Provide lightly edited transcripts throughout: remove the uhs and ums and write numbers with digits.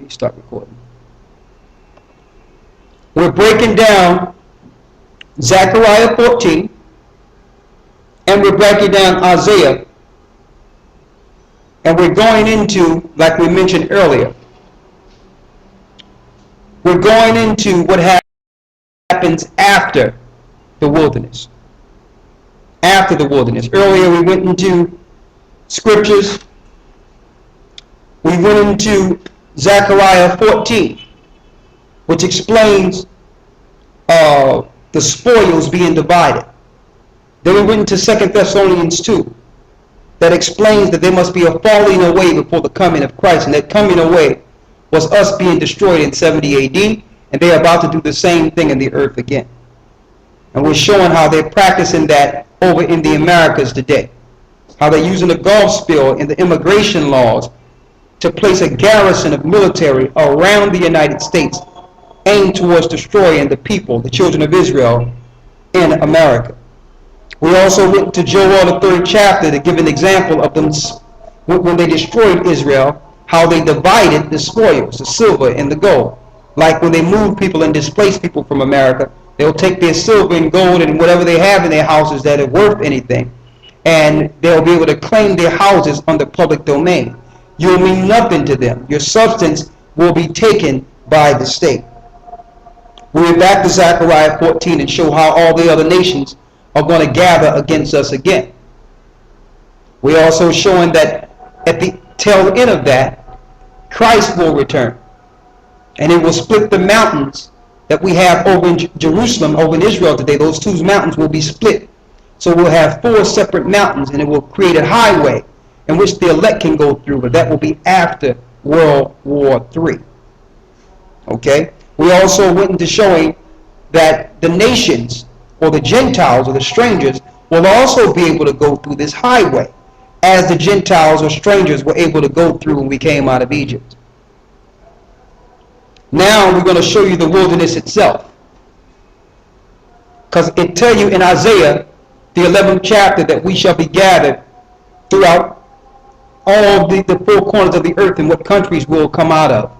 me start recording. We're breaking down Zechariah 14, and we're breaking down Isaiah, and we're going into, like we mentioned earlier, we're going into what happens after the wilderness. After the wilderness. Earlier we went into scriptures. We went into Zechariah 14, which explains the spoils being divided. Then we went into 2 Thessalonians 2, that explains that there must be a falling away before the coming of Christ, and that coming away was us being destroyed in 70 AD, and they're about to do the same thing in the earth again. And we're showing how they're practicing that over in the Americas today. How they're using the Gulf spill in the immigration laws to place a garrison of military around the United States aimed towards destroying the people, the children of Israel, in America. We also went to Joel, the 3rd chapter, to give an example of them when they destroyed Israel, how they divided the spoils, the silver and the gold. Like when they move people and displace people from America, they'll take their silver and gold and whatever they have in their houses that are worth anything, and they'll be able to claim their houses under public domain. You'll mean nothing to them. Your substance will be taken by the state. We're back to Zechariah 14 and show how all the other nations are going to gather against us again. We're also showing that at the tail end of that, Christ will return. And it will split the mountains that we have over in Jerusalem, over in Israel today. Those two mountains will be split. So we'll have 4 separate mountains, and it will create a highway in which the elect can go through, but that will be after World War III. Okay? We also went into showing that the nations, or the Gentiles, or the strangers, will also be able to go through this highway, as the Gentiles or strangers were able to go through when we came out of Egypt. Now we're going to show you the wilderness itself, because it tells you in Isaiah, the 11th chapter, that we shall be gathered throughout all the 4 corners of the earth, and what countries will come out of.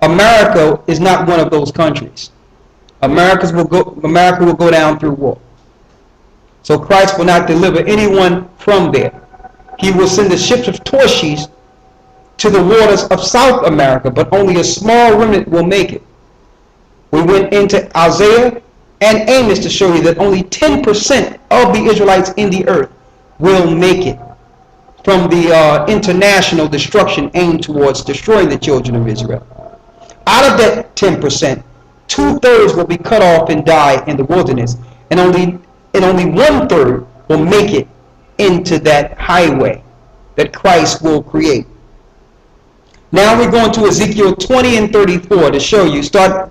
America is not one of those countries. America will go down through war. So Christ will not deliver anyone from there. He will send the ships of Tarshish to the waters of South America, but only a small remnant will make it. We went into Isaiah and Amos to show you that only 10% of the Israelites in the earth will make it from the international destruction aimed towards destroying the children of Israel. Out of that 10%, 2/3 will be cut off and die in the wilderness, and only 1/3 will make it into that highway that Christ will create. Now we're going to Ezekiel 20 and 34 to show you. Start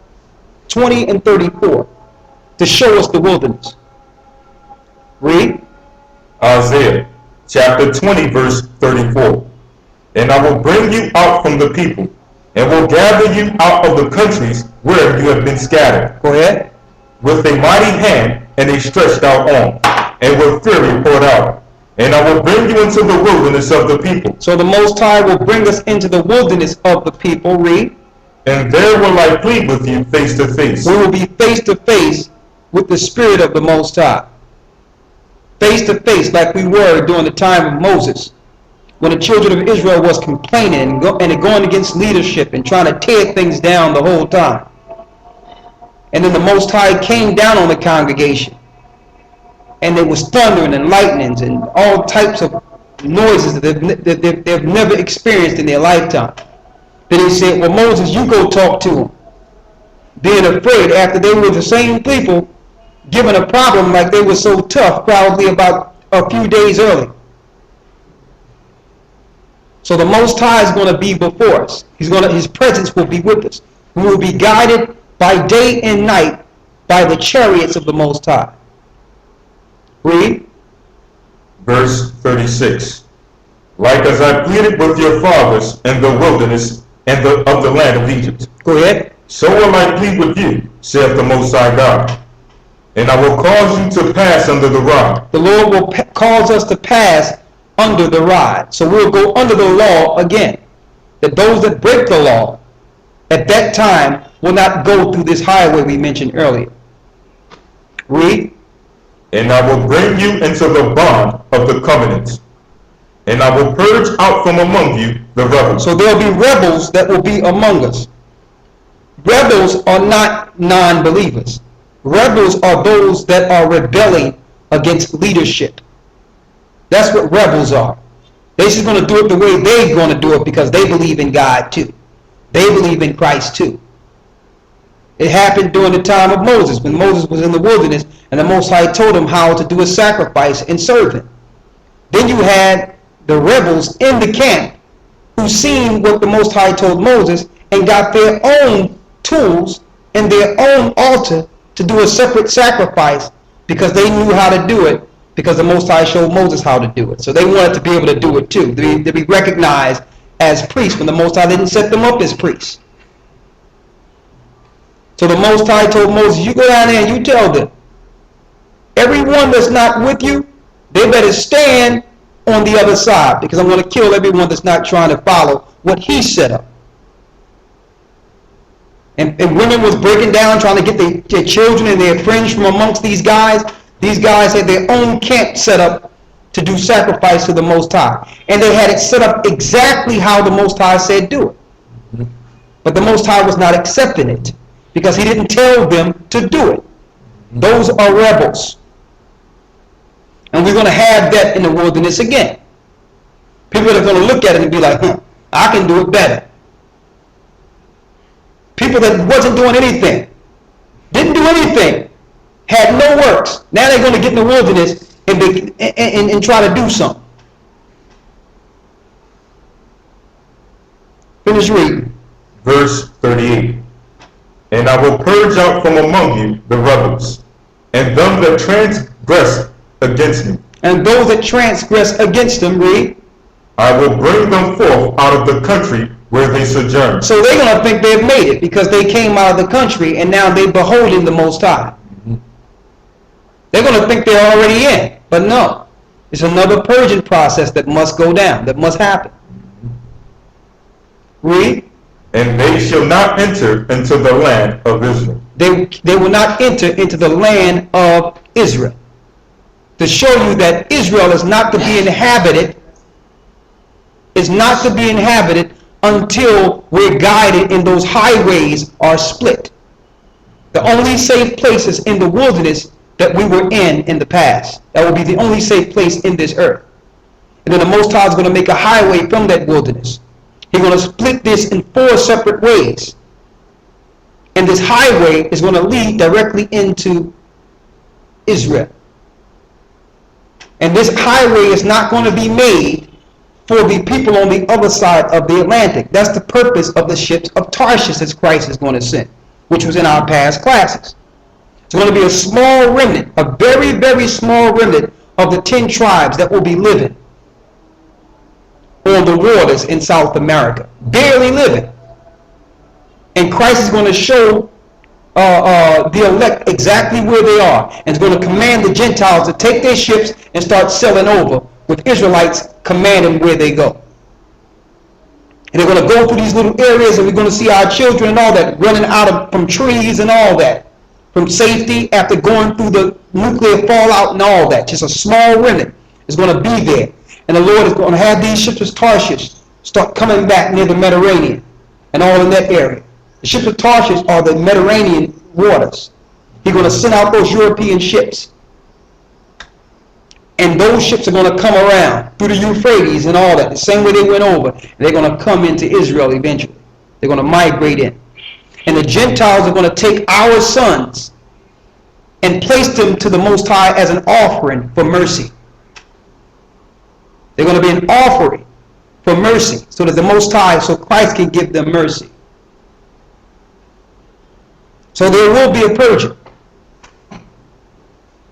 20 and 34 to show us the wilderness. Read. Isaiah chapter 20 verse 34. And I will bring you out from the people, and will gather you out of the countries where you have been scattered. Go ahead. With a mighty hand and a stretched out arm, and with fury poured out. And I will bring you into the wilderness of the people. So the Most High will bring us into the wilderness of the people. Read. And there will I plead with you face to face. We will be face to face with the Spirit of the Most High. Face to face, like we were during the time of Moses, when the children of Israel was complaining and going against leadership and trying to tear things down the whole time. And then the Most High came down on the congregation, and there was thundering and lightnings and all types of noises that they've never experienced in their lifetime. Then he said, well, Moses, you go talk to them. Being afraid after they were the same people given a problem like they were so tough probably about a few days early. So the Most High is going to be before us. His presence will be with us. We will be guided by day and night by the chariots of the Most High. Read. Verse 36. Like as I pleaded with your fathers in the wilderness and of the land of Egypt. Go ahead. So will I plead with you, saith the Most High God. And I will cause you to pass under the rod. The Lord will cause us to pass under the rod. So we'll go under the law again. That those that break the law at that time will not go through this highway we mentioned earlier. Read. And I will bring you into the bond of the covenant, and I will purge out from among you the rebels. So there'll be rebels that will be among us. Rebels are not non-believers. Rebels are those that are rebelling against leadership. That's what rebels are. They're just going to do it the way they're going to do it because they believe in God too. They believe in Christ too. It happened during the time of Moses, when Moses was in the wilderness and the Most High told him how to do a sacrifice and serve him. Then you had the rebels in the camp who seen what the Most High told Moses and got their own tools and their own altar to do a separate sacrifice because they knew how to do it because the Most High showed Moses how to do it. So they wanted to be able to do it too, to be recognized as priests when the Most High didn't set them up as priests. So the Most High told Moses, you go down there and you tell them, everyone that's not with you, they better stand on the other side because I'm going to kill everyone that's not trying to follow what he set up. And women was breaking down trying to get their children and their friends from amongst these guys. These guys had their own camp set up to do sacrifice to the Most High. And they had it set up exactly how the Most High said do it. But the Most High was not accepting it because he didn't tell them to do it. Those are rebels. And we're going to have that in the wilderness again. People are going to look at it and be like, I can do it better. People that wasn't doing anything, didn't do anything, had no works. Now they're going to get in the wilderness and try to do something. Finish reading. Verse 38. And I will purge out from among you the rebels, and them that transgress against me. And those that transgress against them, read. I will bring them forth out of the country where they sojourn. So they're going to think they've made it because they came out of the country and now they're beholding the Most High. They're going to think they're already in. But no. It's another purging process that must go down, that must happen. Read. And they shall not enter into the land of Israel. They will not enter into the land of Israel. To show you that Israel is not to be inhabited, until we're guided and those highways are split. The only safe places in the wilderness that we were in the past. That will be the only safe place in this earth. And then the Most High is going to make a highway from that wilderness. He's going to split this in 4 separate ways. And this highway is going to lead directly into Israel. And this highway is not going to be made for the people on the other side of the Atlantic. That's the purpose of the ships of Tarshish that Christ is going to send, which was in our past classes. It's going to be a small remnant, a very, very small remnant of the 10 tribes that will be living on the waters in South America. Barely living. And Christ is going to show the elect exactly where they are. And is going to command the Gentiles to take their ships and start sailing over, with Israelites commanding where they go. And they're going to go through these little areas, and we're going to see our children and all that running from trees and all that, from safety after going through the nuclear fallout and all that. Just a small remnant is going to be there. And the Lord is going to have these ships of Tarshish start coming back near the Mediterranean and all in that area. The ships of Tarshish are the Mediterranean waters. He's going to send out those European ships. And those ships are going to come around through the Euphrates and all that, the same way they went over. And they're going to come into Israel eventually. They're going to migrate in. And the Gentiles are going to take our sons and place them to the Most High as an offering for mercy. They're going to be an offering for mercy, so that the Most High, so Christ can give them mercy. So there will be a purging.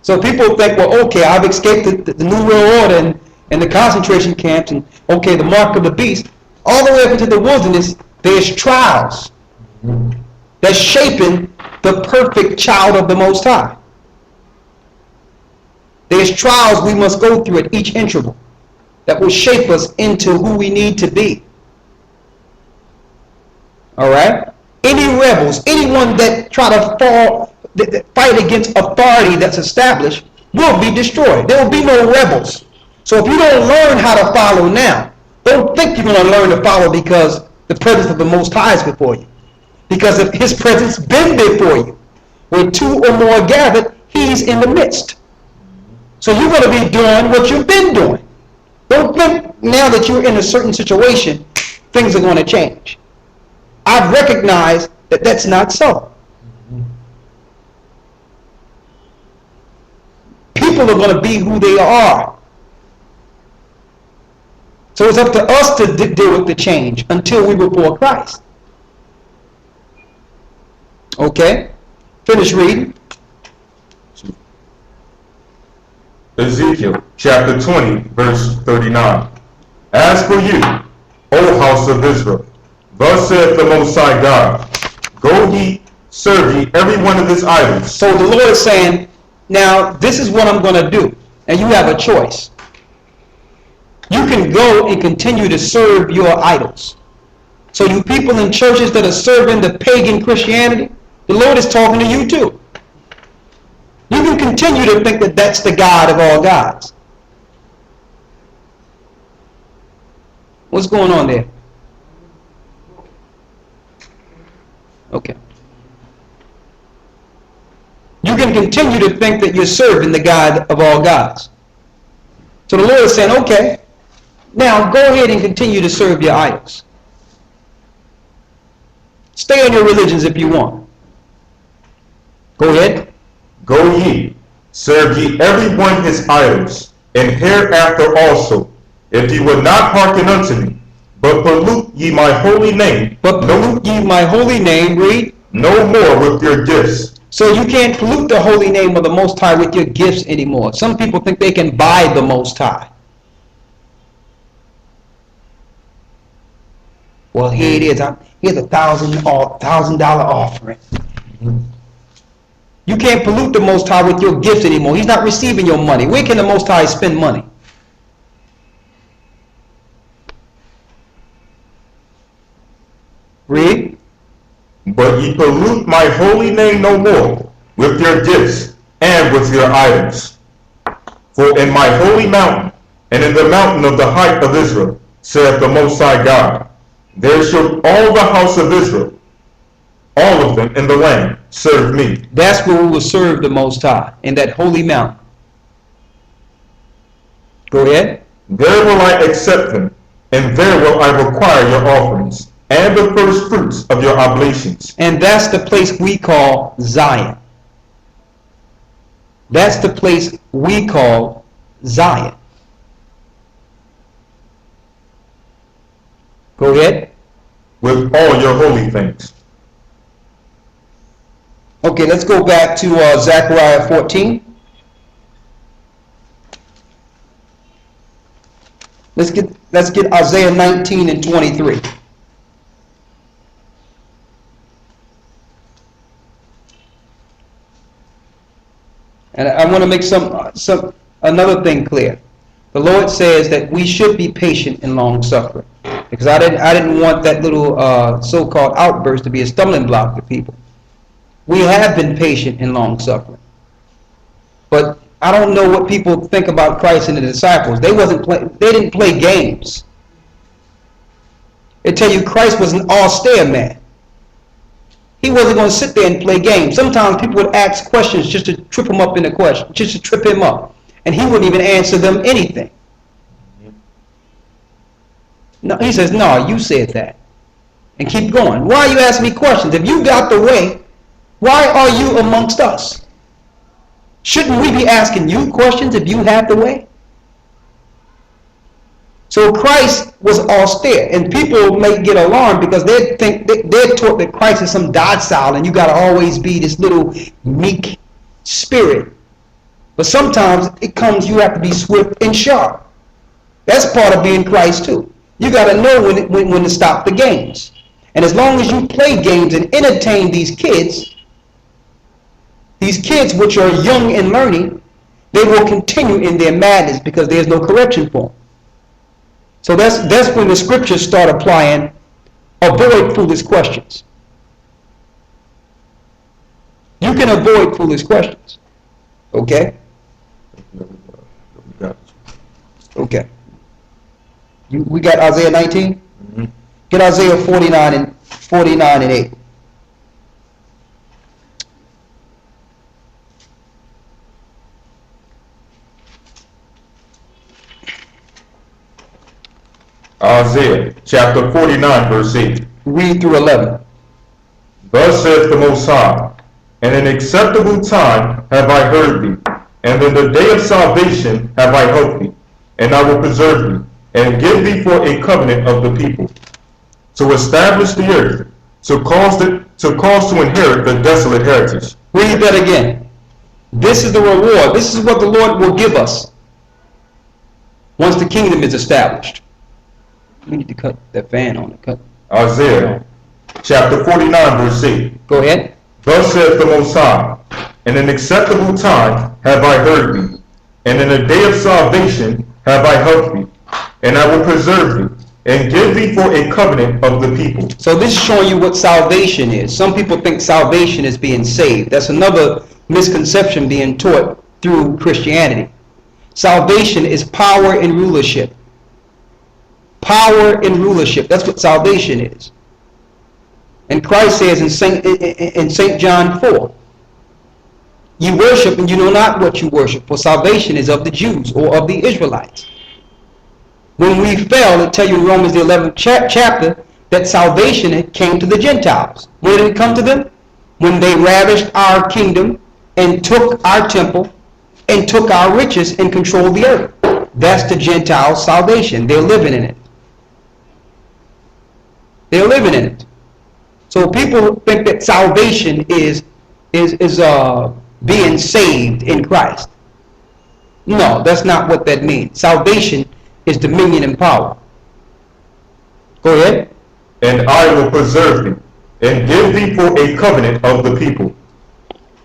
So people think, well, okay, I've escaped the New World Order and the concentration camps, and okay, the mark of the beast. All the way up into the wilderness, there's trials that's shaping the perfect child of the Most High. There's trials we must go through at each interval that will shape us into who we need to be. All right? Any rebels, anyone that try to that fight against authority that's established will be destroyed. There will be no rebels. So if you don't learn how to follow now, don't think you're going to learn to follow because the presence of the Most High is before you. Because if His presence been before you, where two or more gathered, He's in the midst. So you're going to be doing what you've been doing. Don't think now that you're in a certain situation, things are going to change. I've recognized that that's not so. People are going to be who they are. So it's up to us to deal with the change until we before Christ. Okay? Finish reading. Ezekiel chapter 20, verse 39. As for you, O house of Israel, thus saith the Most High God, go ye, serve ye every one of his idols. So the Lord is saying, now this is what I'm going to do. And you have a choice. You can go and continue to serve your idols. So you people in churches that are serving the pagan Christianity, the Lord is talking to you too. You can continue to think that that's the God of all gods. What's going on there? Okay. You can continue to think that you're serving the God of all gods. So the Lord is saying, okay, now go ahead and continue to serve your idols. Stay in your religions if you want. Go ahead. Go ye, serve ye every one his idols, and hereafter also, if ye will not hearken unto me, but pollute ye my holy name. But pollute ye my holy name, read. No more with your gifts. So you can't pollute the holy name of the Most High with your gifts anymore. Some people think they can buy the Most High. Well, here it is. Here's a $1,000 offering. You can't pollute the Most High with your gifts anymore. He's not receiving your money. Where can the Most High spend money? Read. But ye pollute my holy name no more with your gifts and with your idols. For in my holy mountain, and in the mountain of the height of Israel, saith the Most High God, there shall all the house of Israel, all of them in the land, serve me. That's where we will serve the Most High, in that holy mountain. Go ahead. There will I accept them, and there will I require your offerings, and the first fruits of your oblations. And that's the place we call Zion. That's the place we call Zion. Go ahead. With all your holy things. Okay, let's go back to Zechariah 14. Let's get Isaiah 19 and 23. And I want to make another thing clear. The Lord says that we should be patient and long suffering, because I didn't want that little so-called outburst to be a stumbling block to people. We have been patient and long suffering, but I don't know what people think about Christ and the disciples. They didn't play games. They tell you Christ was an austere man. He wasn't going to sit there and play games. Sometimes people would ask questions just to trip him up in a question, just to trip him up. And he wouldn't even answer them anything. No, he says, no, you said that. And keep going. Why are you asking me questions? If you got the way, why are you amongst us? Shouldn't we be asking you questions if you have the way? So Christ was austere, and people may get alarmed because they think they're taught that Christ is some docile, and you got to always be this little meek spirit. But sometimes it comes, you have to be swift and sharp. That's part of being Christ too. You got to know when to stop the games. And as long as you play games and entertain these kids which are young and learning, they will continue in their madness because there's no correction for them. So that's when the scriptures start applying, avoid foolish questions. You can avoid foolish questions. Okay? Okay. We got Isaiah 19? Get Isaiah 49 and 8. Isaiah chapter 49, verse 8. Read through 11. Thus saith the Most High, in an acceptable time have I heard thee, and in the day of salvation have I helped thee, and I will preserve thee, and give thee for a covenant of the people, to establish the earth, to cause to inherit the desolate heritage. Read that again. This is the reward. This is what the Lord will give us once the kingdom is established. We need to cut that fan on it. Cut. Isaiah chapter 49, verse 8. Go ahead. Thus saith the Most High, in an acceptable time have I heard thee, and in a day of salvation have I helped thee, and I will preserve thee, and give thee for a covenant of the people. So this is showing you what salvation is. Some people think salvation is being saved. That's another misconception being taught through Christianity. Salvation is power and rulership. Power and rulership. That's what salvation is. And Christ says in St. John 4, you worship and you know not what you worship, for salvation is of the Jews or of the Israelites. When we fell, it tells you in Romans the 11th chapter that salvation came to the Gentiles. When did it come to them? When they ravished our kingdom and took our temple and took our riches and controlled the earth. That's the Gentiles' salvation. They're living in it. They're living in it. So people think that salvation is being saved in Christ. No, that's not what that means. Salvation is dominion and power. Go ahead. And I will preserve thee, and give thee for a covenant of the people,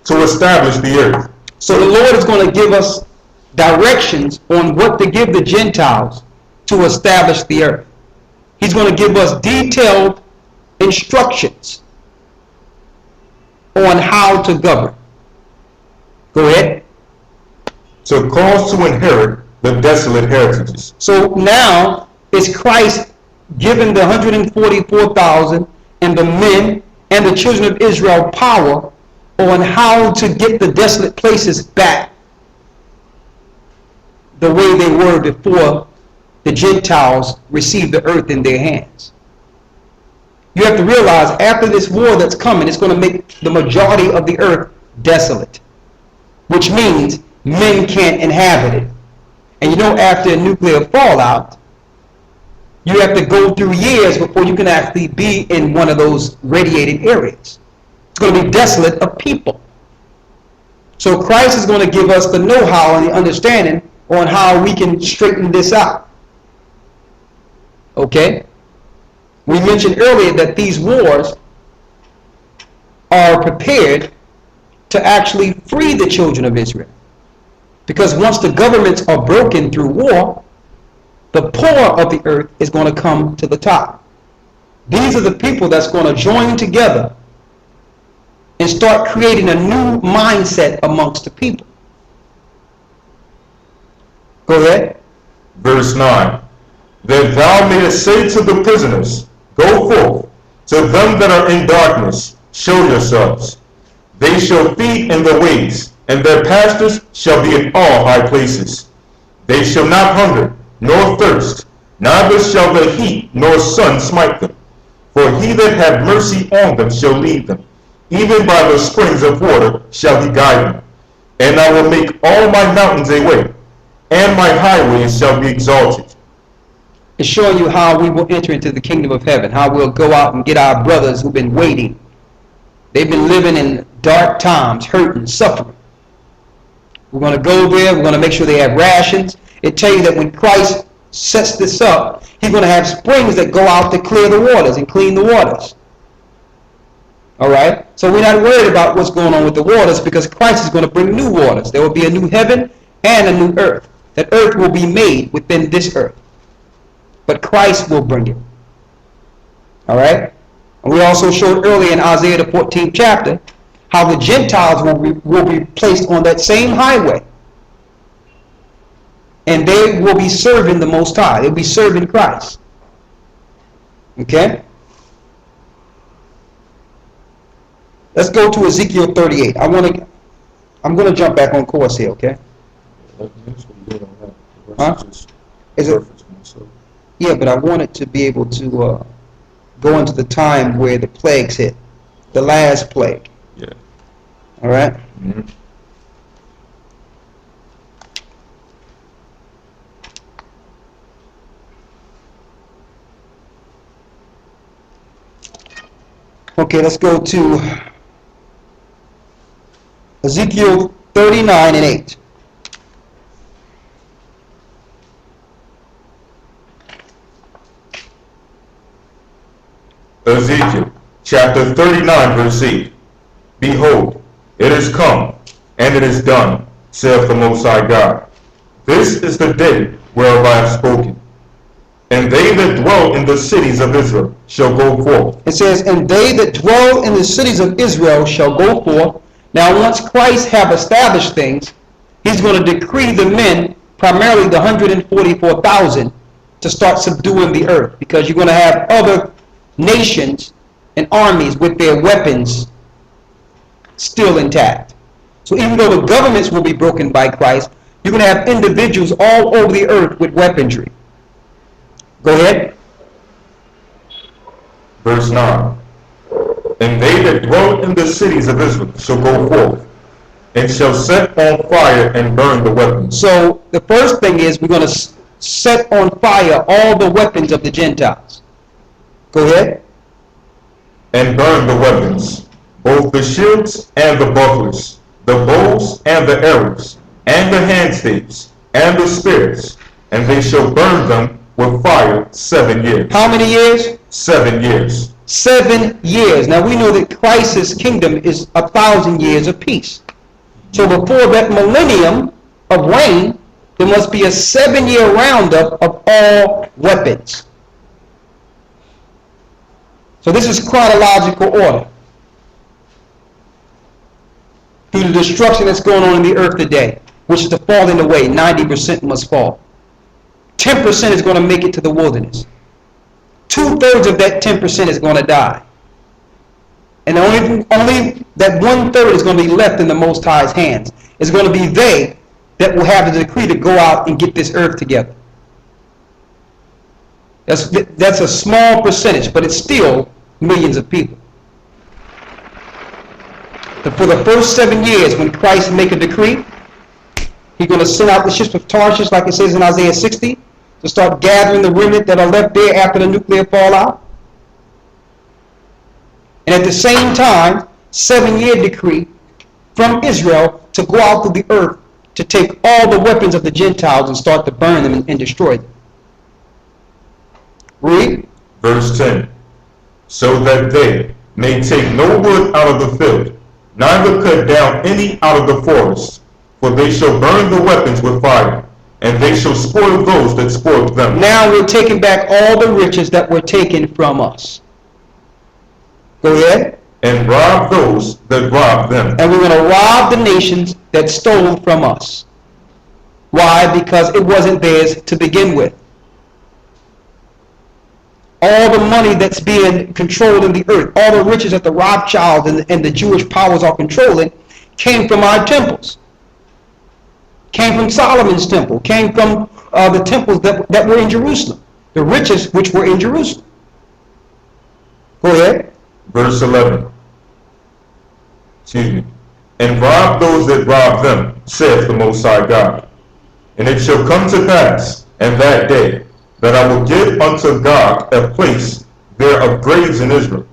to establish the earth. So the Lord is going to give us directions on what to give the Gentiles to establish the earth. He's going to give us detailed instructions on how to govern. Go ahead. To cause to inherit the desolate heritages. So now is Christ giving the 144,000 and the men and the children of Israel power on how to get the desolate places back the way they were before the Gentiles received the earth in their hands. You have to realize after this war that's coming, it's going to make the majority of the earth desolate, which means men can't inhabit it. And you know, after a nuclear fallout, you have to go through years before you can actually be in one of those radiated areas. It's going to be desolate of people. So Christ is going to give us the know-how and the understanding on how we can straighten this out. Okay? We mentioned earlier that these wars are prepared to actually free the children of Israel. Because once the governments are broken through war, the poor of the earth is going to come to the top. These are the people that's going to join together and start creating a new mindset amongst the people. Go ahead. Verse 9. That thou mayest say to the prisoners, go forth, to them that are in darkness, show yourselves. They shall feed in the ways, and their pastors shall be in all high places. They shall not hunger, nor thirst, neither shall the heat nor sun smite them. For he that hath mercy on them shall lead them, even by the springs of water shall he guide them. And I will make all my mountains a way, and my highways shall be exalted. It's showing you how we will enter into the kingdom of heaven, how we'll go out and get our brothers who've been waiting. They've been living in dark times, hurting, suffering. We're going to go there. We're going to make sure they have rations. It tells you that when Christ sets this up, he's going to have springs that go out to clear the waters and clean the waters. All right? So we're not worried about what's going on with the waters because Christ is going to bring new waters. There will be a new heaven and a new earth. That earth will be made within this earth. But Christ will bring it. All right? And we also showed earlier in Isaiah the 14th chapter how the Gentiles will be placed on that same highway. And they will be serving the Most High. They'll be serving Christ. Okay? Let's go to Ezekiel 38. I'm going to jump back on course here, okay? Huh? Is it? Yeah, but I wanted to be able to go into the time where the plagues hit. The last plague. Yeah. All right? Mm-hmm. Okay, let's go to Ezekiel 39 and 8. Ezekiel chapter 39 verse 8. Behold, it is come, and it is done, saith the Most High God. This is the day whereof I have spoken. And they that dwell in the cities of Israel shall go forth. It says, and they that dwell in the cities of Israel shall go forth. Now once Christ have established things, he's going to decree the men, primarily the 144,000, to start subduing the earth. Because you're going to have other nations and armies with their weapons still intact. So even though the governments will be broken by Christ, you're going to have individuals all over the earth with weaponry. Go ahead. Verse 9. And they that dwell in the cities of Israel shall go forth, and shall set on fire and burn the weapons. So the first thing is we're going to set on fire all the weapons of the Gentiles. Go ahead. And burn the weapons, both the shields and the bucklers, the bows and the arrows, and the handstaves, and the spears, and they shall burn them with fire 7 years. How many years? 7 years. 7 years. Now we know that Christ's kingdom is 1,000 years of peace. So before that millennium of reign, there must be a 7-year roundup of all weapons. So this is chronological order. Through the destruction that's going on in the earth today, which is the falling away, 90% must fall. 10% is going to make it to the wilderness. 2/3 of that 10% is going to die. And only that 1/3 is going to be left in the Most High's hands. It's going to be they that will have the decree to go out and get this earth together. That's a small percentage, but it's still millions of people. For the first 7 years, when Christ make a decree, he's going to send out the ships of Tarshish, like it says in Isaiah 60, to start gathering the remnant that are left there after the nuclear fallout. And at the same time, 7-year decree from Israel to go out to the earth to take all the weapons of the Gentiles and start to burn them and destroy them. Read. Verse 10. So that they may take no wood out of the field, neither cut down any out of the forest, for they shall burn the weapons with fire, and they shall spoil those that spoiled them. Now we're taking back all the riches that were taken from us. Go ahead. And rob those that robbed them. And we're going to rob the nations that stole from us. Why? Because it wasn't theirs to begin with. All the money that's being controlled in the earth, all the riches that the Rothschilds and the Jewish powers are controlling, came from our temples. Came from Solomon's temple. Came from the temples that were in Jerusalem. The riches which were in Jerusalem. Go ahead. Verse 11. Excuse me. And rob those that rob them, saith the Most High God. And it shall come to pass in that day, that I will give unto God a place there of graves in Israel,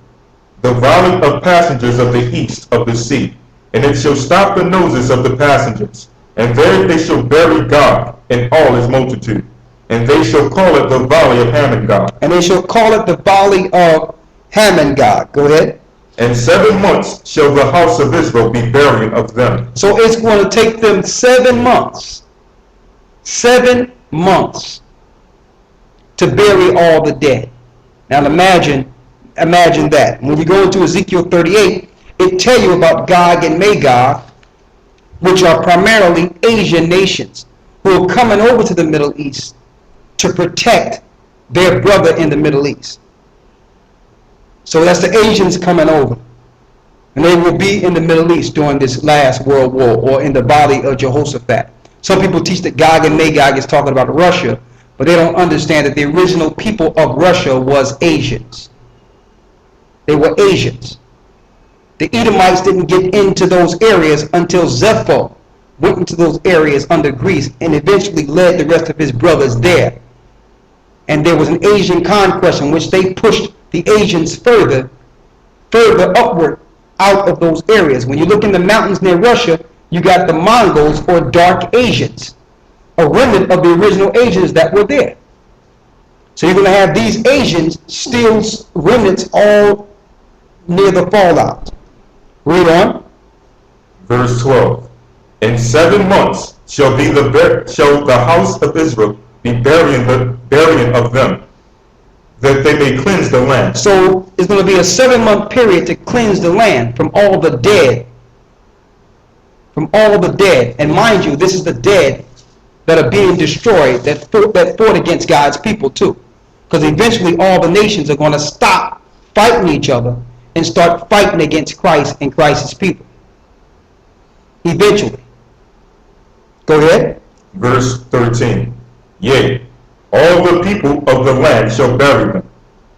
the valley of passengers of the east of the sea. And it shall stop the noses of the passengers, and there they shall bury God in all his multitude. And they shall call it the valley of Hammon-God. And they shall call it the valley of Hammon-God. Go ahead. And 7 months shall the house of Israel be burying of them. So it's going to take them 7 months. 7 months to bury all the dead. Now imagine that. When you go into Ezekiel 38, it tell you about Gog and Magog, which are primarily Asian nations who are coming over to the Middle East to protect their brother in the Middle East. So that's the Asians coming over. And they will be in the Middle East during this last World War, or in the body of Jehoshaphat. Some people teach that Gog and Magog is talking about Russia, but they don't understand that the original people of Russia was Asians. They were Asians. The Edomites didn't get into those areas until Zepho went into those areas under Greece and eventually led the rest of his brothers there. And there was an Asian conquest in which they pushed the Asians further upward out of those areas. When you look in the mountains near Russia, you got the Mongols, or dark Asians, a remnant of the original Asians that were there. So you're going to have these Asians still remnants all near the fallout. Read on. Verse 12. In 7 months shall the house of Israel be burying of them, that they may cleanse the land. So it's going to be a 7-month period to cleanse the land from all the dead. From all the dead. And mind you, this is the dead that are being destroyed, that fought against God's people too. Because eventually all the nations are going to stop fighting each other and start fighting against Christ and Christ's people. Eventually. Go ahead. Verse 13. Yea, all the people of the land shall bury them,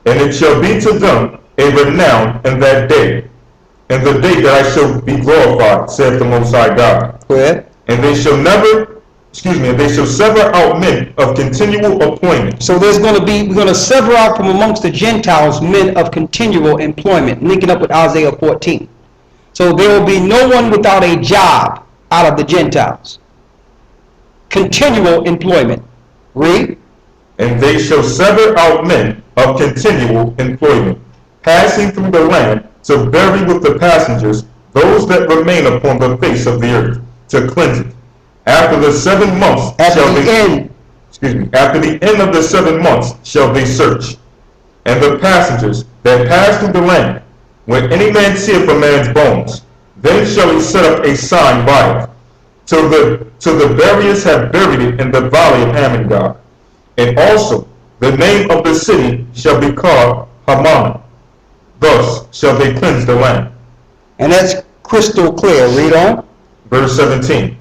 and it shall be to them a renown in that day, in the day that I shall be glorified, saith the Most High God. Go ahead. And they shall sever out men of continual employment. So we're going to sever out from amongst the Gentiles men of continual employment, linking up with Isaiah 14. So there will be no one without a job out of the Gentiles. Continual employment. Read. And they shall sever out men of continual employment, passing through the land to bury with the passengers those that remain upon the face of the earth, to cleanse it. After the 7 months after the end of the 7 months shall they search. And the passengers that pass through the land, when any man seeth a man's bones, then shall he set up a sign by it, till the buriers have buried it in the valley of Hamon. And also the name of the city shall be called Haman. Thus shall they cleanse the land. And that's crystal clear. Read on. Verse 17.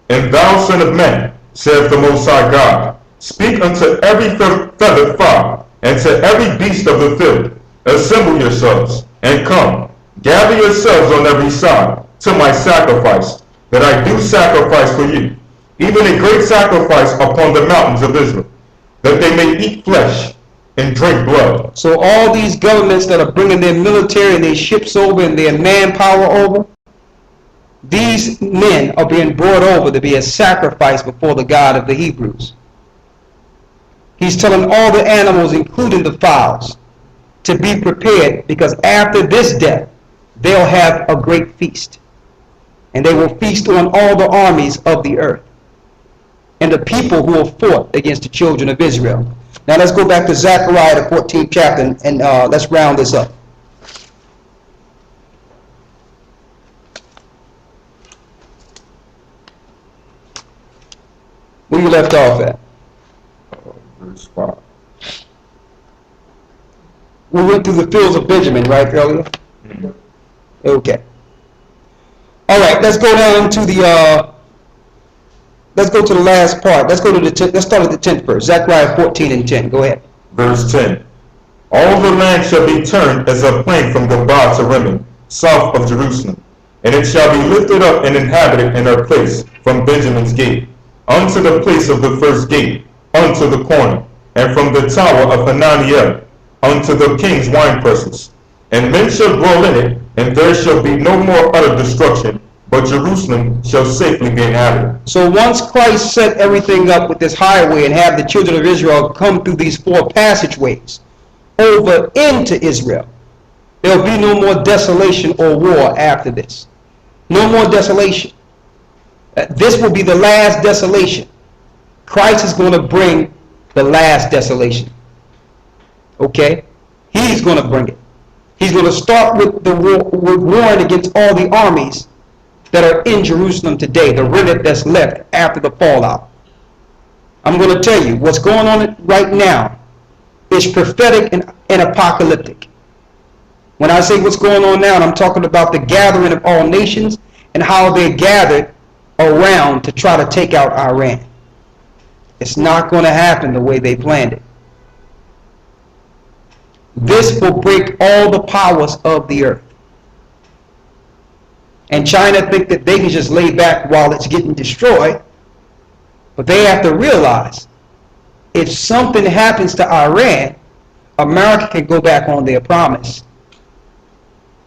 And thou, son of man, saith the Most High God, speak unto every feathered fowl, and to every beast of the field, assemble yourselves, and come, gather yourselves on every side, to my sacrifice, that I do sacrifice for you, even a great sacrifice upon the mountains of Israel, that they may eat flesh and drink blood. So all these governments that are bringing their military and their ships over and their manpower over, these men are being brought over to be a sacrifice before the God of the Hebrews. He's telling all the animals, including the fowls, to be prepared, because after this death, they'll have a great feast. And they will feast on all the armies of the earth and the people who have fought against the children of Israel. Now let's go back to Zechariah, the 14th chapter, and let's round this up. Where you left off at? Verse 5. We went through the fields of Benjamin, right, earlier? Mm-hmm. Okay. All right, let's go down to the let's go to the last part. Let's start at the 10th verse. Zechariah 14 and 10. Go ahead. Verse 10. All the land shall be turned as a plain from Gabah to Rimmon, south of Jerusalem, and it shall be lifted up and inhabited in her place from Benjamin's gate, unto the place of the first gate, unto the corner, and from the tower of Hananiah, unto the king's winepresses. And men shall dwell in it, and there shall be no more utter destruction, but Jerusalem shall safely be inhabited. So once Christ set everything up with this highway and have the children of Israel come through these 4 passageways over into Israel, there will be no more desolation or war after this. No more desolation. This will be the last desolation. Christ is going to bring the last desolation. Okay? He's going to bring it. He's going to start with the war, with warring against all the armies that are in Jerusalem today, the remnant that's left after the fallout. I'm going to tell you, what's going on right now is prophetic and apocalyptic. When I say what's going on now, I'm talking about the gathering of all nations and how they gathered around to try to take out Iran. It's not going to happen the way they planned it. This will break all the powers of the earth. And China think that they can just lay back while it's getting destroyed. But they have to realize, if something happens to Iran, America can go back on their promise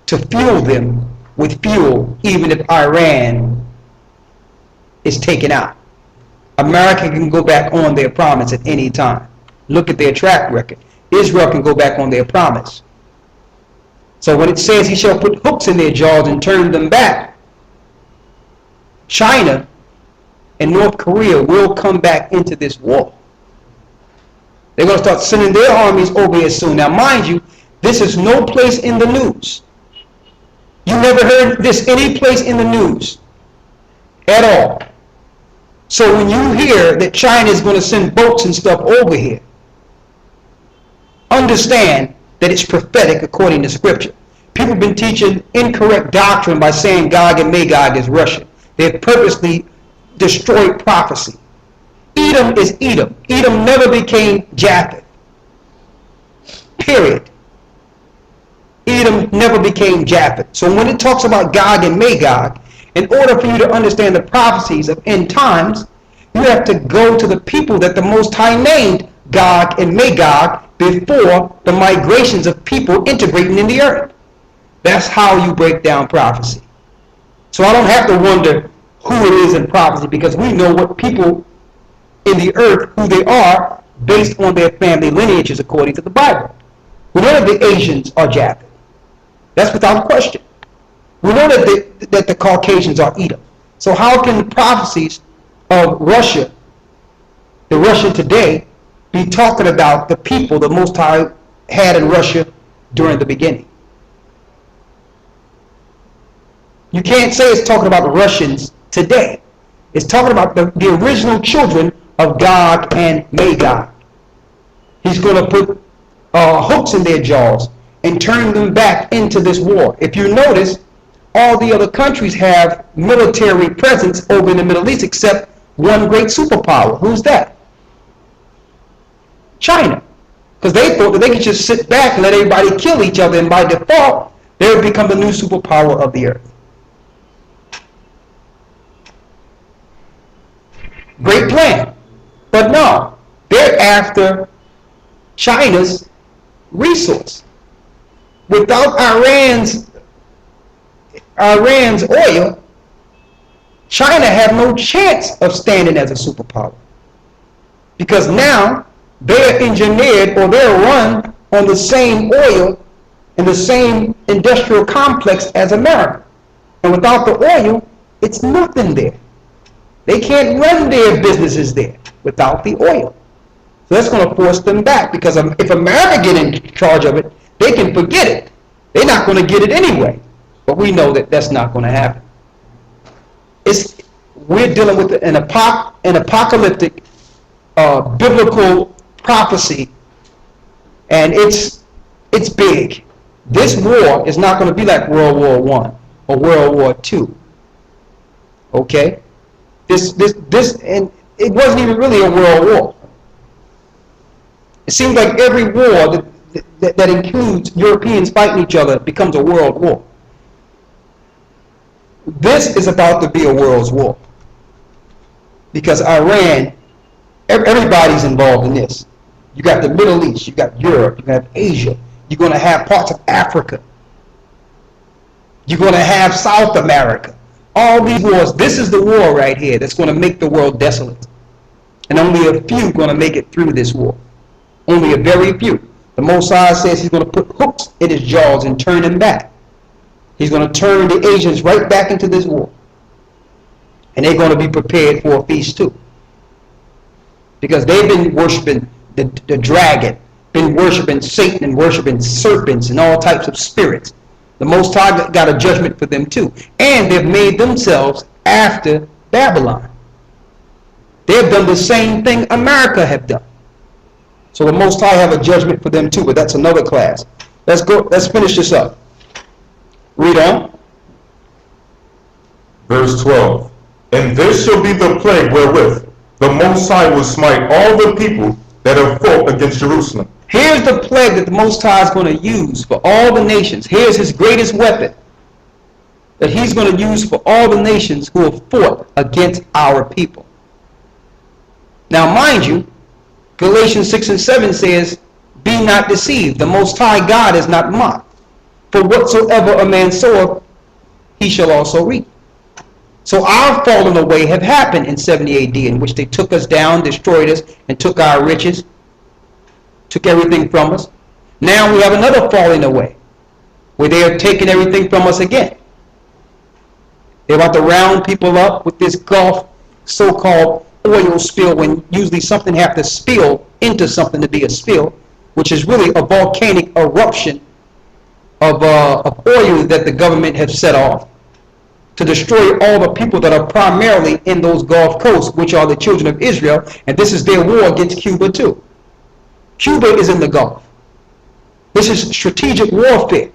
to fuel them with fuel, even if Iran is taken out. America can go back on their promise at any time. Look at their track record. Israel can go back on their promise. So when it says he shall put hooks in their jaws and turn them back, China and North Korea will come back into this war. They're going to start sending their armies over here soon. Now mind you, this is no place in the news. You never heard this any place in the news at all. So when you hear that China is going to send boats and stuff over here, understand that it's prophetic according to Scripture. People have been teaching incorrect doctrine by saying Gog and Magog is Russia. They've purposely destroyed prophecy. Edom is Edom. Edom never became Japheth. Period. Edom never became Japheth. So when it talks about Gog and Magog, in order for you to understand the prophecies of end times, you have to go to the people that the Most High named Gog and Magog before the migrations of people integrating in the earth. That's how you break down prophecy. So I don't have to wonder who it is in prophecy, because we know what people in the earth, who they are, based on their family lineages according to the Bible. We know that the Asians are Japheth. That's without question. We know that the Caucasians are Edom. So how can the prophecies of Russia, the Russia today, be talking about the people the Most High had in Russia during the beginning? You can't say it's talking about the Russians today. It's talking about the original children of Gog and Magog. He's going to put hooks in their jaws and turn them back into this war. If you notice, all the other countries have military presence over in the Middle East except one great superpower. Who's that? China. Because they thought that they could just sit back and let everybody kill each other, and by default, they would become the new superpower of the earth. Great plan. But no, they're after China's resource. Without Iran's oil, China had no chance of standing as a superpower. Because now they're engineered, or they're run on the same oil and the same industrial complex as America. And without the oil, it's nothing there. They can't run their businesses there without the oil. So that's going to force them back, because if America get in charge of it, they can forget it. They're not going to get it anyway. But we know that that's not going to happen. We're dealing with an apocalyptic biblical prophecy, and it's big. This war is not going to be like World War I or World War II. Okay? And it wasn't even really a world war. It seems like every war that includes Europeans fighting each other becomes a world war. This is about to be a world's war, because Iran, everybody's involved in this. You got the Middle East, you got Europe, you got Asia, you're going to have parts of Africa, you're going to have South America. All these wars, this is the war right here that's going to make the world desolate. And only a few going to make it through this war. Only a very few. The Most High says he's going to put hooks in his jaws and turn them back. He's going to turn the Asians right back into this war. And they're going to be prepared for a feast too. Because they've been worshiping the dragon, been worshiping Satan and worshiping serpents and all types of spirits. The Most High got a judgment for them too. And they've made themselves after Babylon. They've done the same thing America have done. So the Most High have a judgment for them too, but that's another class. Let's finish this up. Read on. Verse 12. And this shall be the plague wherewith the Most High will smite all the people that have fought against Jerusalem. Here's the plague that the Most High is going to use for all the nations. Here's his greatest weapon that he's going to use for all the nations who have fought against our people. Now, mind you, Galatians 6 and 7 says, be not deceived. The Most High God is not mocked. For whatsoever a man soweth, he shall also reap. So our falling away have happened in 70 AD, in which they took us down, destroyed us, and took our riches, took everything from us. Now we have another falling away, where they are taking everything from us again. They're about to round people up with this Gulf so-called oil spill, when usually something has to spill into something to be a spill, which is really a volcanic eruption of oil that the government has set off to destroy all the people that are primarily in those Gulf coasts, which are the children of Israel, and this is their war against Cuba too. Cuba is in the Gulf. This is strategic warfare.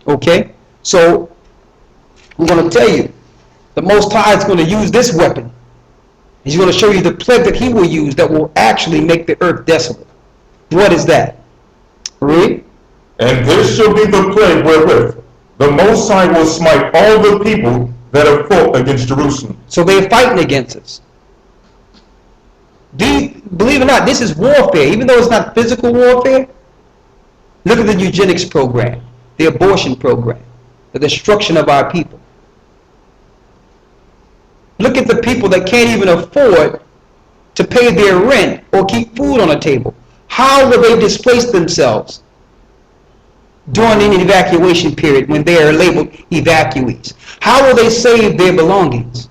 Okay? So, I'm going to tell you, the Most High is going to use this weapon. He's going to show you the plague that he will use that will actually make the earth desolate. What is that? Read. And this shall be the plague wherewith the Most High will smite all the people that have fought against Jerusalem. So they're fighting against us. Believe it or not, this is warfare. Even though it's not physical warfare, look at the eugenics program, the abortion program, the destruction of our people. Look at the people that can't even afford to pay their rent or keep food on the table. How will they displace themselves during an evacuation period when they are labeled evacuees? How will they save their belongings?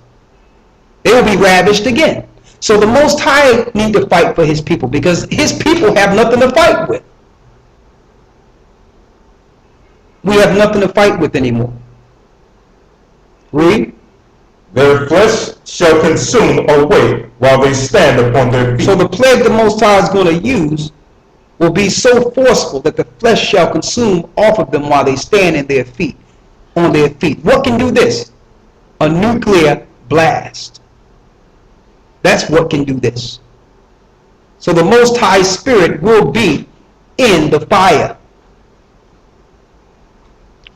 They will be ravished again. So the Most High need to fight for his people, because his people have nothing to fight with. We have nothing to fight with anymore. Read. Their flesh shall consume away while they stand upon their feet. So the plague the Most High is going to use will be so forceful that the flesh shall consume off of them while they stand on their feet. What can do this? A nuclear blast. That's what can do this. So the Most High Spirit will be in the fire.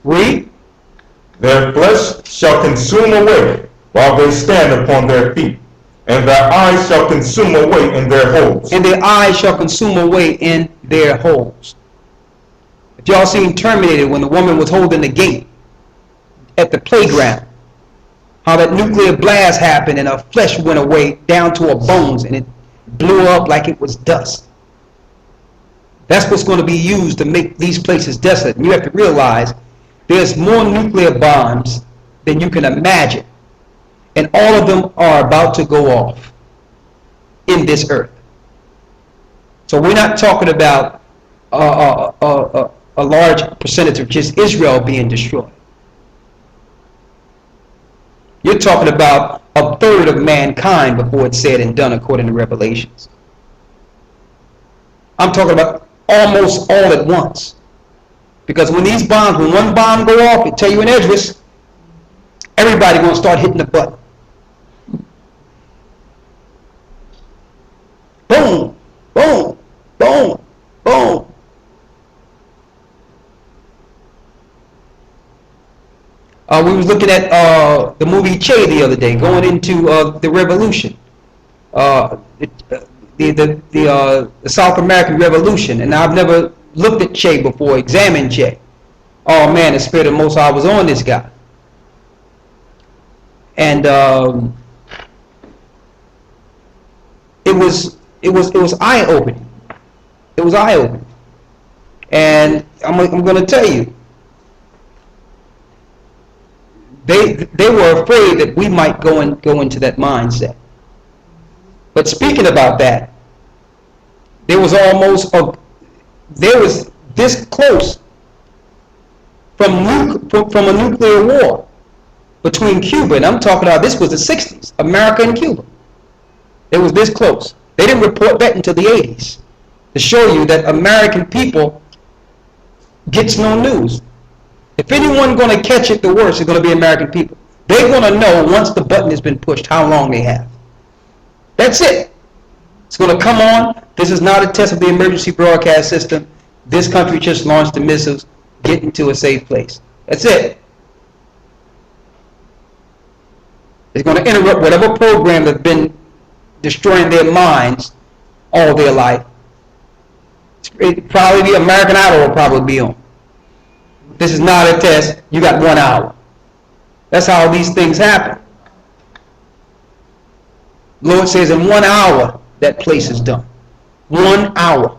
Read. Their flesh shall consume away while they stand upon their feet, and their eyes shall consume away in their holes. And their eyes shall consume away in their holes. If y'all seen Terminator, when the woman was holding the gate at the playground, how that nuclear blast happened and her flesh went away down to her bones and it blew up like it was dust. That's what's going to be used to make these places desolate. And you have to realize there's more nuclear bombs than you can imagine. And all of them are about to go off in this earth. So we're not talking about a large percentage of just Israel being destroyed. You're talking about a third of mankind before it's said and done, according to Revelations. I'm talking about almost all at once. Because when one bomb go off, it tell you in Esdras, everybody going to start hitting the button. Boom, boom, boom, boom. We was looking at the movie Che the other day, going into the revolution, the South American Revolution, and I've never looked at Che before, examined Che. Oh man, the Spirit of Most High was on this guy, and it was eye opening. It was eye opening, and I'm going to tell you. They were afraid that we might go into that mindset. But speaking about that, There was there was this close from a nuclear war between Cuba, and I'm talking about this was the 60s, America and Cuba. It was this close. They didn't report that until the 80s to show you that American people gets no news. If anyone's going to catch it the worst, it's going to be American people. They're going to know once the button has been pushed how long they have. That's it. It's going to come on. This is not a test of the emergency broadcast system. This country just launched the missiles. Get into a safe place. That's it. It's going to interrupt whatever program that's been destroying their minds all their life. It probably be American Idol will probably be on. This is not a test. You got 1 hour. That's how these things happen. Lord says in 1 hour that place is done. 1 hour.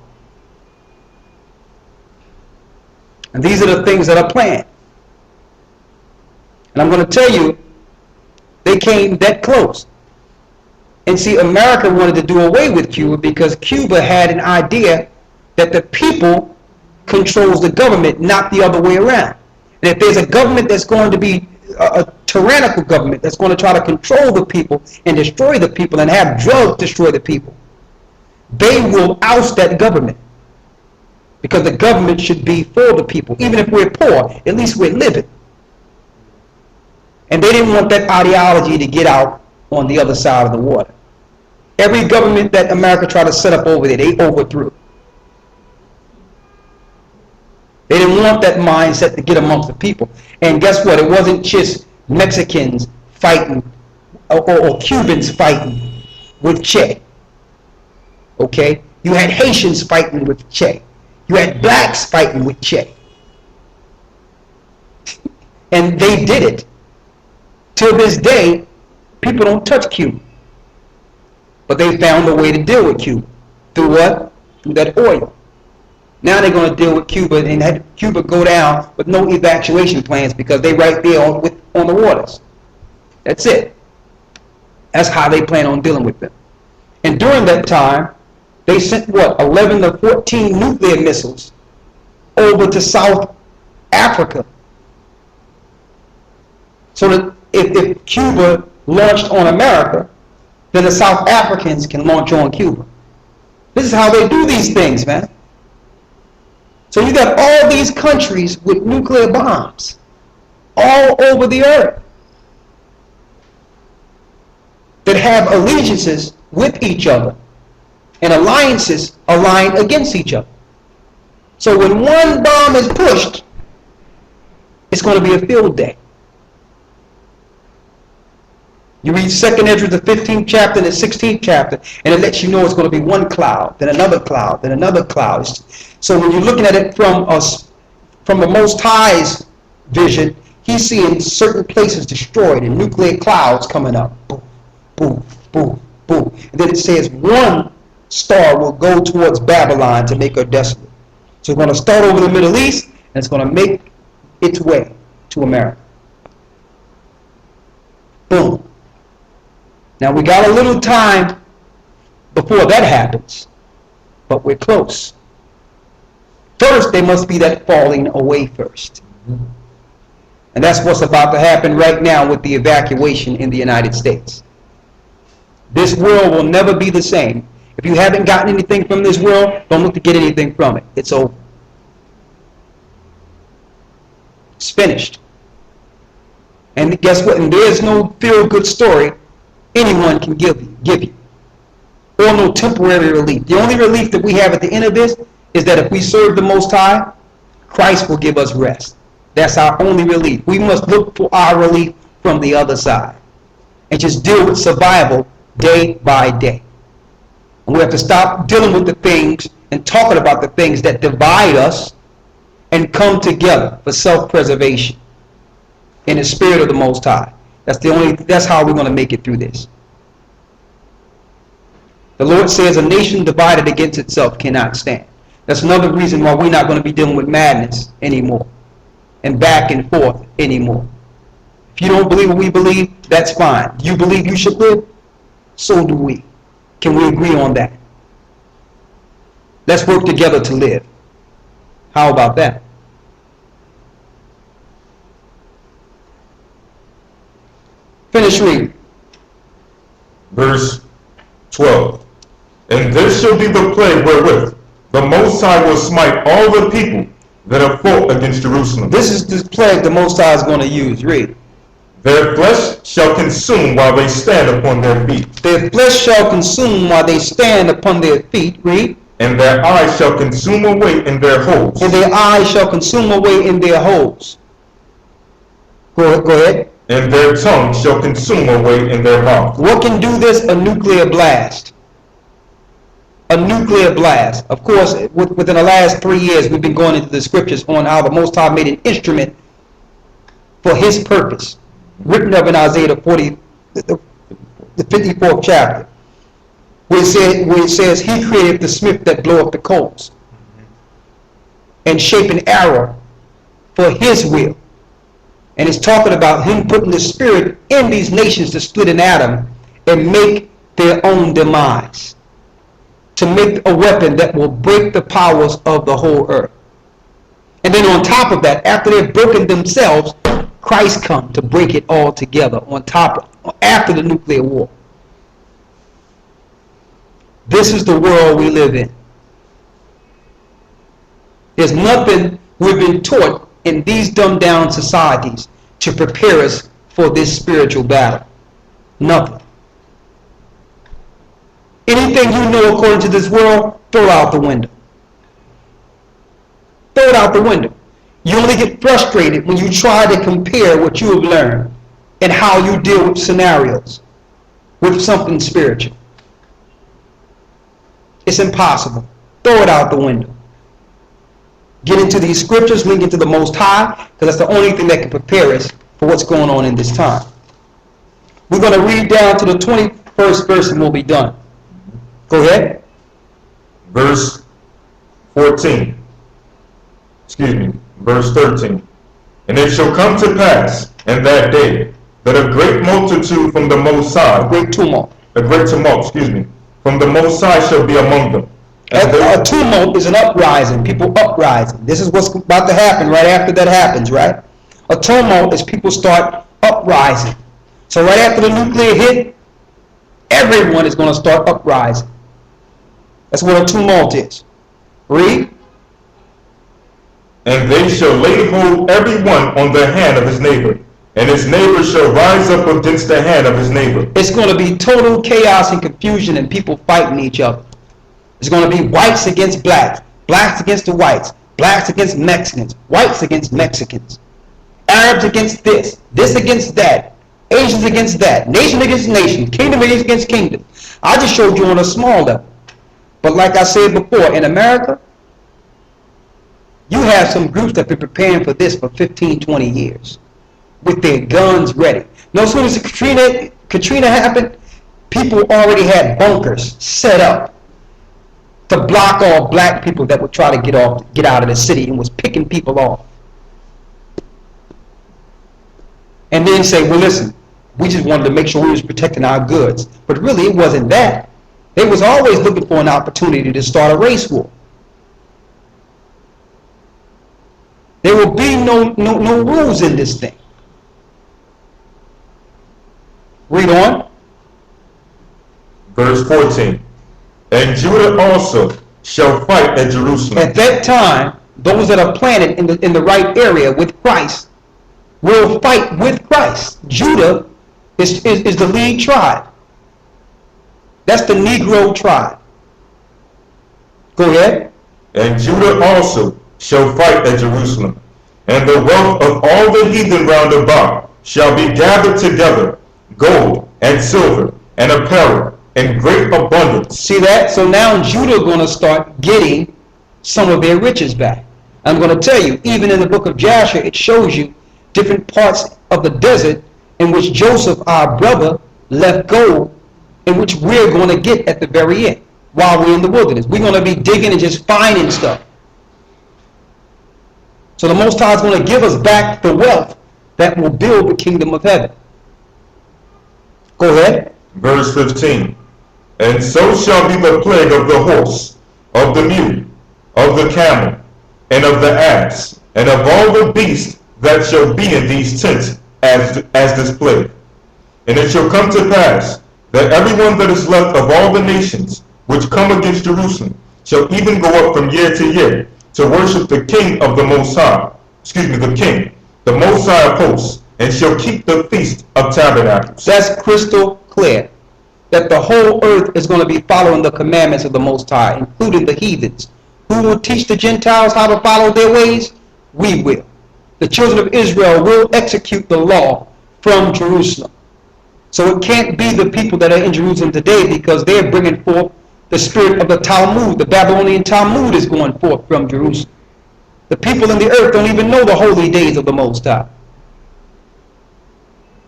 And these are the things that are planned. And I'm going to tell you, they came that close. And see, America wanted to do away with Cuba because Cuba had an idea that the people controls the government, not the other way around. And if there's a government that's going to be a tyrannical government that's going to try to control the people and destroy the people and have drugs destroy the people, they will oust that government. Because the government should be for the people. Even if we're poor, at least we're living. And they didn't want that ideology to get out on the other side of the water. Every government that America tried to set up over there, they overthrew. They didn't want that mindset to get amongst the people. And guess what? It wasn't just Mexicans fighting or Cubans fighting with Che. Okay? You had Haitians fighting with Che. You had blacks fighting with Che. And they did it. Till this day, people don't touch Cuba. But they found a way to deal with Cuba. Through what? Through that oil. Now they're going to deal with Cuba and have Cuba go down with no evacuation plans because they're right there on the waters. That's it. That's how they plan on dealing with them. And during that time, they sent, 11 to 14 nuclear missiles over to South Africa. So that if Cuba launched on America, then the South Africans can launch on Cuba. This is how they do these things, man. So you got all these countries with nuclear bombs all over the earth that have allegiances with each other and alliances aligned against each other. So when one bomb is pushed, it's going to be a field day. You read 2nd Ezra, the 15th chapter and the 16th chapter, and it lets you know it's going to be one cloud, then another cloud, then another cloud. So when you're looking at it from the Most High's vision, he's seeing certain places destroyed and nuclear clouds coming up. Boom, boom, boom, boom. And then it says one star will go towards Babylon to make her desolate. So it's going to start over the Middle East, and it's going to make its way to America. Boom. Now we got a little time before that happens, but we're close. First, there must be that falling away first. And that's what's about to happen right now with the evacuation in the United States. This world will never be the same. If you haven't gotten anything from this world, don't look to get anything from it. It's over. It's finished. And guess what? And there's no feel-good story anyone can give you. Or no temporary relief. The only relief that we have at the end of this is that if we serve the Most High, Christ will give us rest. That's our only relief. We must look for our relief from the other side and just deal with survival day by day. And we have to stop dealing with the things and talking about the things that divide us and come together for self-preservation in the spirit of the Most High. That's how we're going to make it through this. The Lord says a nation divided against itself cannot stand. That's another reason why we're not going to be dealing with madness anymore and back and forth anymore. If you don't believe what we believe, that's fine. You believe you should live? So do we. Can we agree on that? Let's work together to live. How about that? Finish reading. Verse 12. And this shall be the plague wherewith the Most High will smite all the people that have fought against Jerusalem. This is the plague the Most High is going to use. Read. Their flesh shall consume while they stand upon their feet. Their flesh shall consume while they stand upon their feet. Read. And their eyes shall consume away in their holes. And their eyes shall consume away in their holes. Go ahead. And their tongue shall consume away in their mouth. What can do this? A nuclear blast. A nuclear blast. Of course, within the last 3 years, we've been going into the scriptures on how the Most High made an instrument for His purpose, written of in Isaiah the 54th chapter, where it says He created the smith that blow up the coals and shape an arrow for His will. And it's talking about Him putting the Spirit in these nations to split an atom and make their own demise, to make a weapon that will break the powers of the whole earth. And then on top of that, after they've broken themselves, Christ come to break it all together on top of, after the nuclear war. This is the world we live in. There's nothing we've been taught in these dumbed down societies to prepare us for this spiritual battle. Nothing. Anything you know according to this world, throw it out the window. Throw it out the window. You only get frustrated when you try to compare what you have learned and how you deal with scenarios with something spiritual. It's impossible. Throw it out the window. Get into these scriptures, link into the Most High, because that's the only thing that can prepare us for what's going on in this time. We're going to read down to the 21st verse and we'll be done. Go ahead. Verse 14. Verse 13. And it shall come to pass in that day that a great multitude from the Most High, from the Most High shall be among them. A tumult is an uprising, people uprising. This is what's about to happen right after that happens, right? A tumult is people start uprising. So right after the nuclear hit, everyone is going to start uprising. That's what a tumult is. Read. And they shall lay hold every one on the hand of his neighbor, and his neighbor shall rise up against the hand of his neighbor. It's going to be total chaos and confusion and people fighting each other. It's going to be whites against blacks, blacks against the whites, blacks against Mexicans, whites against Mexicans, Arabs against this, this against that, Asians against that, nation against nation, kingdom against kingdom. I just showed you on a small level. But like I said before, in America, you have some groups that have been preparing for this for 15, 20 years with their guns ready. Now, as soon as Katrina happened, people already had bunkers set up to block all black people that would try to get out of the city and was picking people off. And then say, well, listen, we just wanted to make sure we was protecting our goods. But really, it wasn't that. They was always looking for an opportunity to start a race war. There will be no rules in this thing. Read on. Verse 14. And Judah also shall fight at Jerusalem. At that time, those that are planted in the right area with Christ will fight with Christ. Judah is the lead tribe. That's the Negro tribe. Go ahead. And Judah also shall fight at Jerusalem, and the wealth of all the heathen round about shall be gathered together, gold and silver and apparel in great abundance. See that? So now Judah is going to start getting some of their riches back. I'm going to tell you, even in the book of Joshua, it shows you different parts of the desert in which Joseph, our brother, left gold, in which we're going to get at the very end while we're in the wilderness. We're going to be digging and just finding stuff. So the Most High is going to give us back the wealth that will build the kingdom of heaven. Go ahead. Verse 15. And so shall be the plague of the horse, of the mule, of the camel, and of the ass, and of all the beasts that shall be in these tents as displayed. And it shall come to pass that everyone that is left of all the nations which come against Jerusalem shall even go up from year to year to worship the King of the Most High, the King, the Most High of hosts, and shall keep the Feast of Tabernacles. That's crystal clear. That the whole earth is going to be following the commandments of the Most High, including the heathens. Who will teach the Gentiles how to follow their ways? We will. The children of Israel will execute the law from Jerusalem. So it can't be the people that are in Jerusalem today, because they're bringing forth the spirit of the Talmud. The Babylonian Talmud is going forth from Jerusalem. The people in the earth don't even know the holy days of the Most High.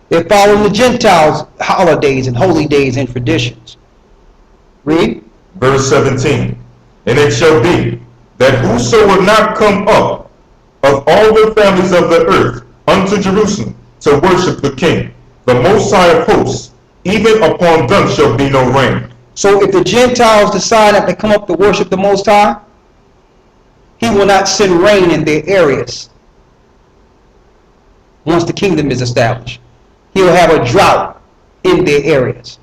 They're following the Gentiles' holidays and holy days and traditions. Read. Verse 17. And it shall be that whoso will not come up of all the families of the earth unto Jerusalem to worship the King, the Most High of hosts, even upon them shall be no rain. So if the Gentiles decide that they come up to worship the Most High, He will not send rain in their areas once the kingdom is established. He'll have a drought in their areas.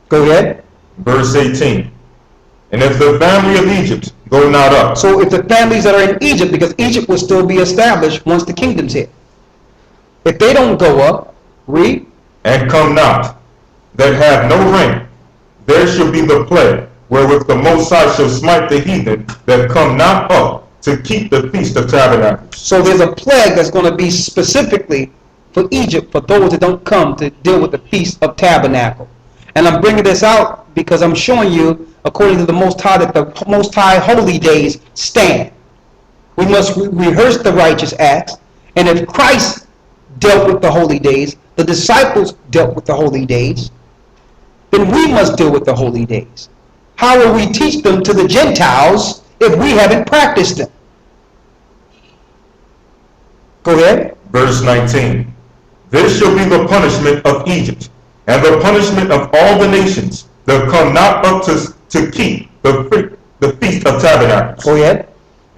Go ahead. Verse 18. And if the family of Egypt go not up. So if the families that are in Egypt, because Egypt will still be established once the kingdom's here. If they don't go up, read. And come not, that have no rain, there shall be the plague, wherewith the Most High shall smite the heathen that come not up to keep the Feast of Tabernacles. So there's a plague that's going to be specifically for Egypt, for those that don't come to deal with the Feast of Tabernacle. And I'm bringing this out because I'm showing you, according to the Most High, that the Most High holy days stand. We must rehearse the righteous acts. And if Christ dealt with the holy days, the disciples dealt with the holy days, then we must deal with the holy days. How will we teach them to the Gentiles if we haven't practiced them? Go ahead. Verse 19. This shall be the punishment of Egypt, and the punishment of all the nations that come not up to keep the Feast of Tabernacles. Go ahead.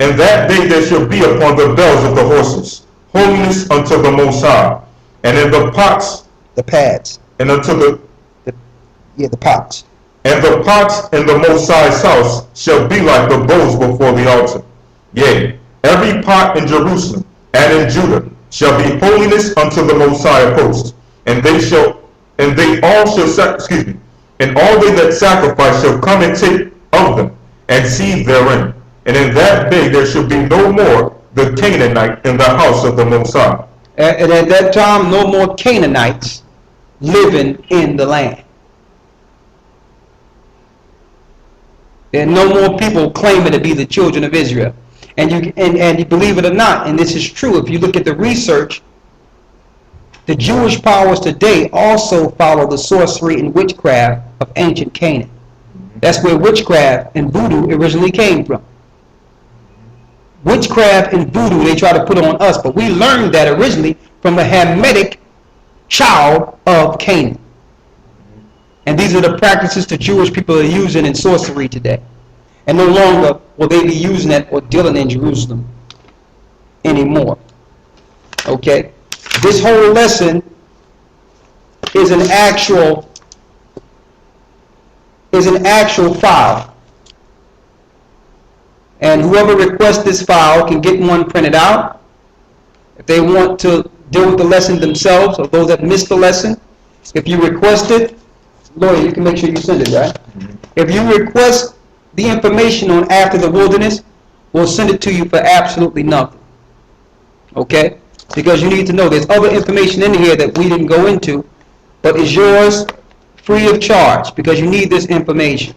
And that day there shall be upon the bells of the horses holiness unto the Most High, and in the pots, the pads, and unto the pots. And the pots in the Most High's house shall be like the bowls before the altar. Yea, every pot in Jerusalem and in Judah shall be holiness unto the Most High of hosts. And they all that sacrifice shall come and take of them, and seethe therein. And in that day there shall be no more the Canaanite in the house of the Most High. And at that time, no more Canaanites living in the land. There are no more people claiming to be the children of Israel. And you believe it or not, and this is true, if you look at the research, the Jewish powers today also follow the sorcery and witchcraft of ancient Canaan. That's where witchcraft and voodoo originally came from. Witchcraft and voodoo they try to put on us, but we learned that originally from the Hamitic child of Canaan. And these are the practices the Jewish people are using in sorcery today. And no longer will they be using it or dealing in Jerusalem anymore. Okay? This whole lesson is an actual file. And whoever requests this file can get one printed out. If they want to deal with the lesson themselves, or those that missed the lesson, if you request it, lawyer, you can make sure you send it, right? If you request the information on After the Wilderness, we'll send it to you for absolutely nothing. Okay? Because you need to know there's other information in here that we didn't go into, but is yours free of charge because you need this information.